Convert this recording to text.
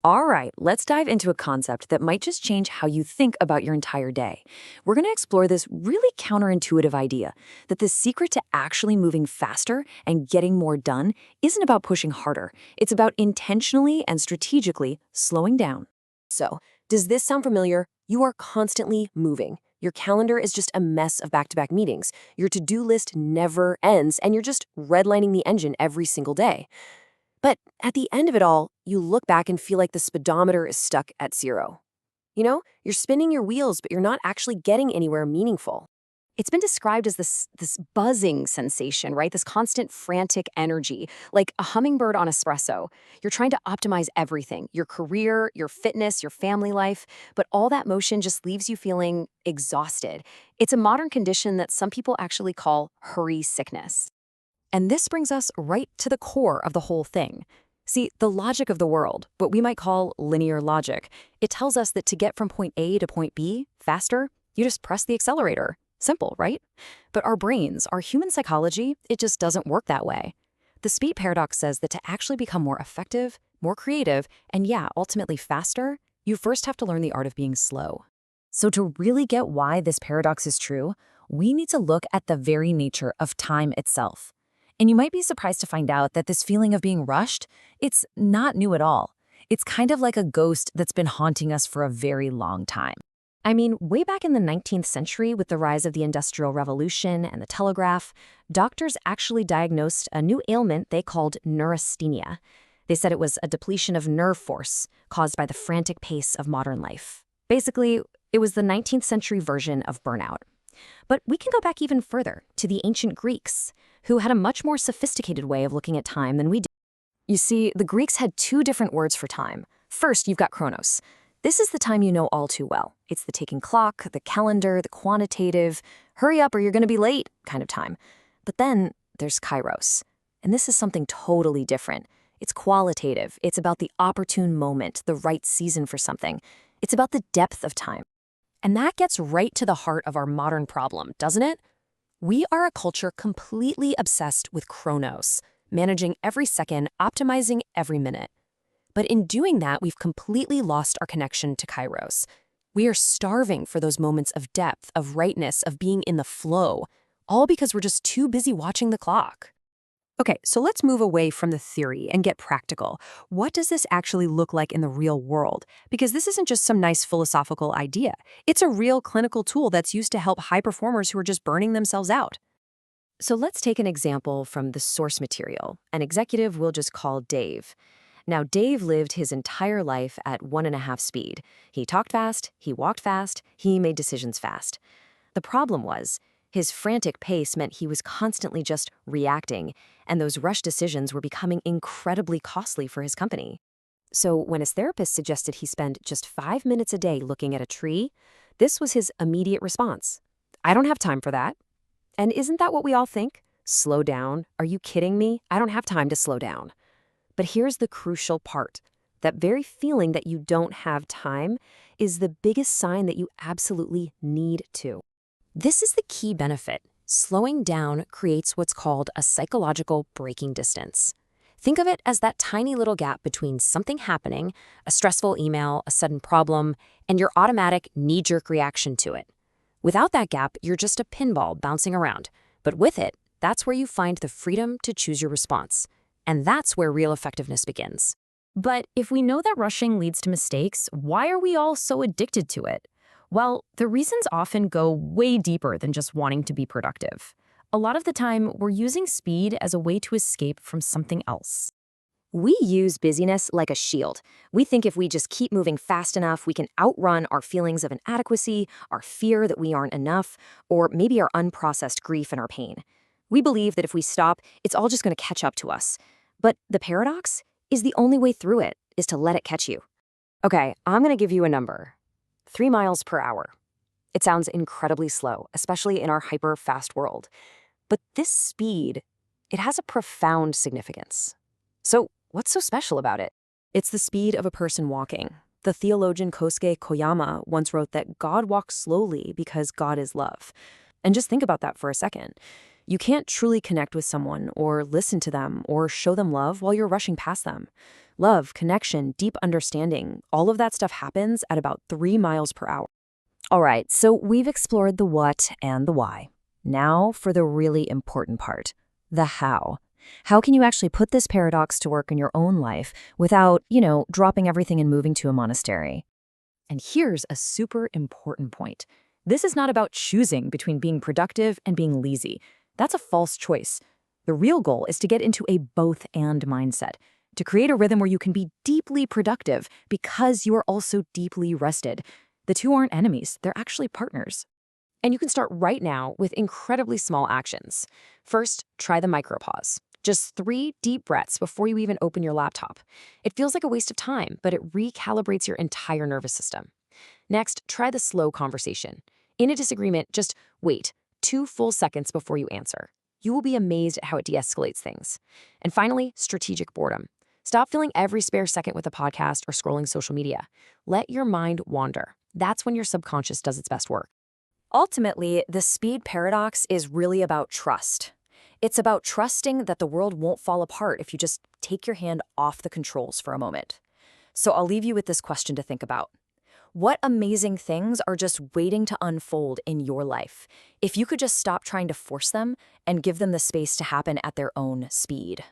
All right, let's dive into a concept that might just change how you think about your entire day. We're going to explore this really counterintuitive idea that the secret to actually moving faster and getting more done isn't about pushing harder. It's about intentionally and strategically slowing down. So, does this sound familiar? You are constantly moving. Your calendar is just a mess of back-to-back meetings. Your to-do list never ends, and you're just redlining the engine every single day. But at the end of it all, you look back and feel like the speedometer is stuck at zero. You're spinning your wheels, but you're not actually getting anywhere meaningful. It's been described as this buzzing sensation, right? This constant frantic energy, like a hummingbird on espresso. You're trying to optimize everything, your career, your fitness, your family life, but all that motion just leaves you feeling exhausted. It's a modern condition that some people actually call hurry sickness. And this brings us right to the core of the whole thing. See, the logic of the world, what we might call linear logic, it tells us that to get from point A to point B faster, you just press the accelerator. Simple, right? But our brains, our human psychology, it just doesn't work that way. The speed paradox says that to actually become more effective, more creative, and yeah, ultimately faster, you first have to learn the art of being slow. So to really get why this paradox is true, we need to look at the very nature of time itself. And you might be surprised to find out that this feeling of being rushed, it's not new at all. It's kind of like a ghost that's been haunting us for a very long time. I mean, way back in the 19th century, with the rise of the Industrial Revolution and the telegraph, doctors actually diagnosed a new ailment they called neurasthenia. They said it was a depletion of nerve force caused by the frantic pace of modern life. Basically, it was the 19th century version of burnout. But we can go back even further, to the ancient Greeks, who had a much more sophisticated way of looking at time than we do. You see, the Greeks had two different words for time. First, you've got chronos. This is the time you know all too well. It's the ticking clock, the calendar, the quantitative, hurry up or you're going to be late kind of time. But then there's kairos. And this is something totally different. It's qualitative. It's about the opportune moment, the right season for something. It's about the depth of time. And that gets right to the heart of our modern problem, doesn't it? We are a culture completely obsessed with chronos, managing every second, optimizing every minute. But in doing that, we've completely lost our connection to kairos. We are starving for those moments of depth, of rightness, of being in the flow, all because we're just too busy watching the clock. Okay, so let's move away from the theory and get practical. What does this actually look like in the real world? Because this isn't just some nice philosophical idea. It's a real clinical tool that's used to help high performers who are just burning themselves out. So let's take an example from the source material. An executive we'll just call Dave. Now, Dave lived his entire life at 1.5 speed. He talked fast, he walked fast, he made decisions fast. The problem was, his frantic pace meant he was constantly just reacting, and those rush decisions were becoming incredibly costly for his company. So when his therapist suggested he spend just 5 minutes a day looking at a tree, this was his immediate response. I don't have time for that. And isn't that what we all think? Slow down? Are you kidding me? I don't have time to slow down. But here's the crucial part. That very feeling that you don't have time is the biggest sign that you absolutely need to. This is the key benefit. Slowing down creates what's called a psychological braking distance. Think of it as that tiny little gap between something happening, a stressful email, a sudden problem, and your automatic knee-jerk reaction to it. Without that gap, you're just a pinball bouncing around. But with it, that's where you find the freedom to choose your response. And that's where real effectiveness begins. But if we know that rushing leads to mistakes, why are we all so addicted to it? Well, the reasons often go way deeper than just wanting to be productive. A lot of the time, we're using speed as a way to escape from something else. We use busyness like a shield. We think if we just keep moving fast enough, we can outrun our feelings of inadequacy, our fear that we aren't enough, or maybe our unprocessed grief and our pain. We believe that if we stop, it's all just going to catch up to us. But the paradox is the only way through it is to let it catch you. Okay, I'm going to give you a number. 3 miles per hour. It sounds incredibly slow, especially in our hyper-fast world. But this speed, it has a profound significance. So what's so special about it? It's the speed of a person walking. The theologian Kosuke Koyama once wrote that God walks slowly because God is love. And just think about that for a second. You can't truly connect with someone or listen to them or show them love while you're rushing past them. Love, connection, deep understanding, all of that stuff happens at about 3 miles per hour. All right, so we've explored the what and the why. Now for the really important part, the how. How can you actually put this paradox to work in your own life without, dropping everything and moving to a monastery? And here's a super important point. This is not about choosing between being productive and being lazy. That's a false choice. The real goal is to get into a both-and mindset, to create a rhythm where you can be deeply productive because you are also deeply rested. The two aren't enemies, they're actually partners. And you can start right now with incredibly small actions. First, try the micropause. Just 3 deep breaths before you even open your laptop. It feels like a waste of time, but it recalibrates your entire nervous system. Next, try the slow conversation. In a disagreement, just wait 2 full seconds before you answer. You will be amazed at how it de-escalates things. And finally, strategic boredom. Stop filling every spare second with a podcast or scrolling social media. Let your mind wander. That's when your subconscious does its best work. Ultimately, the speed paradox is really about trust. It's about trusting that the world won't fall apart if you just take your hand off the controls for a moment. So I'll leave you with this question to think about. What amazing things are just waiting to unfold in your life if you could just stop trying to force them and give them the space to happen at their own speed?